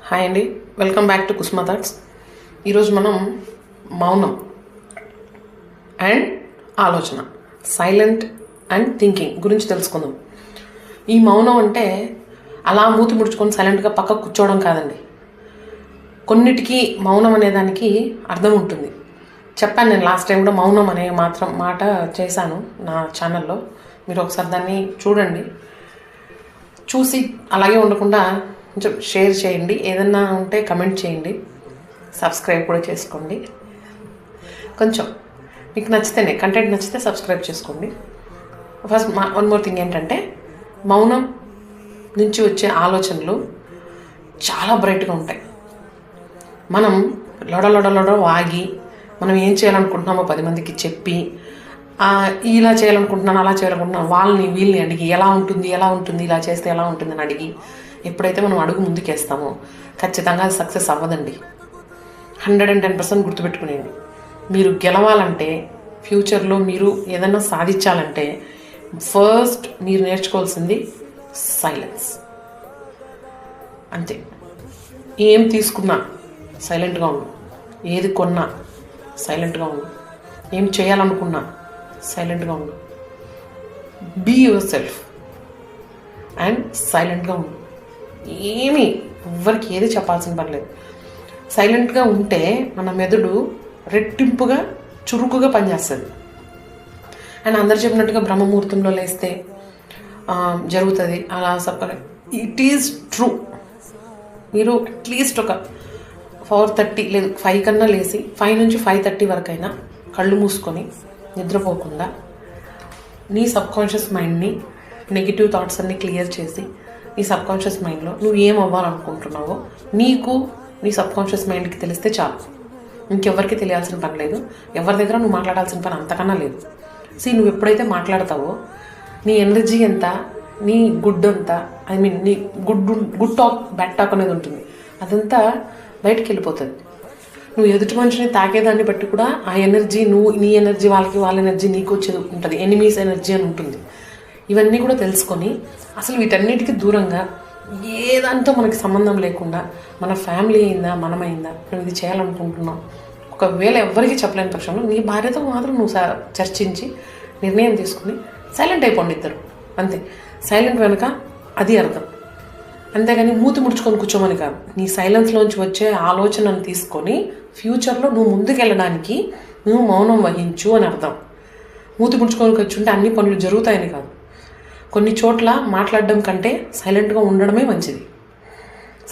Hi అండి, welcome back to కుస్మా thoughts. ఈరోజు మనం మౌనం అండ్ ఆలోచన, సైలెంట్ అండ్ థింకింగ్ గురించి తెలుసుకుందాం. ఈ మౌనం అంటే అలా మూతి ముడుచుకొని సైలెంట్గా పక్కకు కూర్చోవడం కాదండి. కొన్నిటికి మౌనం అనే దానికి అర్థం ఉంటుంది. చెప్పాను నేను లాస్ట్ టైం కూడా మౌనం అనే మాట చేశాను నా ఛానల్లో. మీరు ఒకసారి దాన్ని చూడండి. చూసి అలాగే ఉండకుండా కొంచెం షేర్ చేయండి, ఏదన్నా ఉంటే కమెంట్ చేయండి, సబ్స్క్రైబ్ కూడా చేసుకోండి. కొంచెం మీకు నచ్చితేనే, కంటెంట్ నచ్చితే సబ్స్క్రైబ్ చేసుకోండి. ఫస్ట్ వన్ మోర్ థింగ్ ఏంటంటే, మౌనం నుంచి వచ్చే ఆలోచనలు చాలా బ్రైట్గా ఉంటాయి. మనం లొడ వాగి మనం ఏం చేయాలనుకుంటున్నామో 10 మందికి చెప్పి, ఇలా చేయాలనుకుంటున్నాను అలా చేయాలనుకుంటున్నాను వాళ్ళని వీళ్ళని అడిగి ఎలా ఉంటుంది ఇలా చేస్తే ఎలా ఉంటుందని అడిగి ఎప్పుడైతే మనం అడుగు ముందుకేస్తామో ఖచ్చితంగా అది సక్సెస్ అవ్వదండి. 110% గుర్తుపెట్టుకునేది. మీరు గెలవాలంటే, ఫ్యూచర్లో మీరు ఏదైనా సాధించాలంటే ఫస్ట్ మీరు నేర్చుకోవాల్సింది సైలెన్స్. అంతే. ఏం తీసుకున్నా సైలెంట్గా ఉండు, ఏది కొన్నా సైలెంట్గా ఉండు, ఏం చేయాలనుకున్నా సైలెంట్గా ఉండు. బీ యువర్ సెల్ఫ్ అండ్ సైలెంట్గా ఉండు. ఏమీ ఎవ్వరికి ఏది చెప్పాల్సిన పర్లేదు. సైలెంట్గా ఉంటే మన మెదడు రెట్టింపుగా చురుకుగా పనిచేస్తుంది. అండ్ అందరు చెప్పినట్టుగా బ్రహ్మముహూర్తంలో లేస్తే జరుగుతుంది అలా ఇట్ ఈజ్ ట్రూ. మీరు అట్లీస్ట్ ఒక 4:30 లేదు 5 కన్నా లేచి 5 నుంచి 5:30 వరకు అయినా కళ్ళు మూసుకొని నిద్రపోకుండా నీ సబ్కాన్షియస్ మైండ్ని, నెగిటివ్ థాట్స్ అన్నీ క్లియర్ చేసి నీ సబ్కాన్షియస్ మైండ్లో నువ్వు ఏం అవ్వాలనుకుంటున్నావో నీకు నీ సబ్కాన్షియస్ మైండ్కి తెలిస్తే చాలు. ఇంకెవ్వరికి తెలియాల్సిన పని లేదు, ఎవరి దగ్గర నువ్వు మాట్లాడాల్సిన పని అంతకన్నా లేదు. నువ్వు ఎప్పుడైతే మాట్లాడతావో నీ ఎనర్జీ ఎంత, నీ గుడ్ అంతా, నీ గుడ్ టాక్ బ్యాడ్ టాక్ అనేది ఉంటుంది, అదంతా బయటికి వెళ్ళిపోతుంది. నువ్వు ఎదుటి మనిషిని తాకేదాన్ని బట్టి కూడా ఆ ఎనర్జీ, నీ ఎనర్జీ వాళ్ళ ఎనర్జీ నీకు వచ్చేది ఉంటుంది, ఎనిమీస్ ఎనర్జీ అని ఉంటుంది. ఇవన్నీ కూడా తెలుసుకొని అసలు వీటన్నిటికీ దూరంగా ఏదంతా మనకి సంబంధం లేకుండా, మన ఫ్యామిలీ అయిందా మనమైందా, నువ్వు ఇది చేయాలనుకుంటున్నావు, ఒకవేళ ఎవరికి చెప్పలేని పక్షంలో నీ భార్యతో మాత్రం నువ్వు చర్చించి నిర్ణయం తీసుకుని సైలెంట్ అయిపోండి ఇద్దరు. అంతే. సైలెంట్ వెనుక అది అర్థం. అంతేగాని మూతి ముడుచుకొని కూర్చోమని కాదు. నీ సైలెన్స్లోంచి వచ్చే ఆలోచనను తీసుకొని ఫ్యూచర్లో నువ్వు ముందుకెళ్ళడానికి నువ్వు మౌనం వహించు అని అర్థం. మూతి ముడుచుకొని కూర్చుంటే అన్ని పనులు జరుగుతాయని కాదు. కొన్ని చోట్ల మాట్లాడడం కంటే సైలెంట్గా ఉండడమే మంచిది.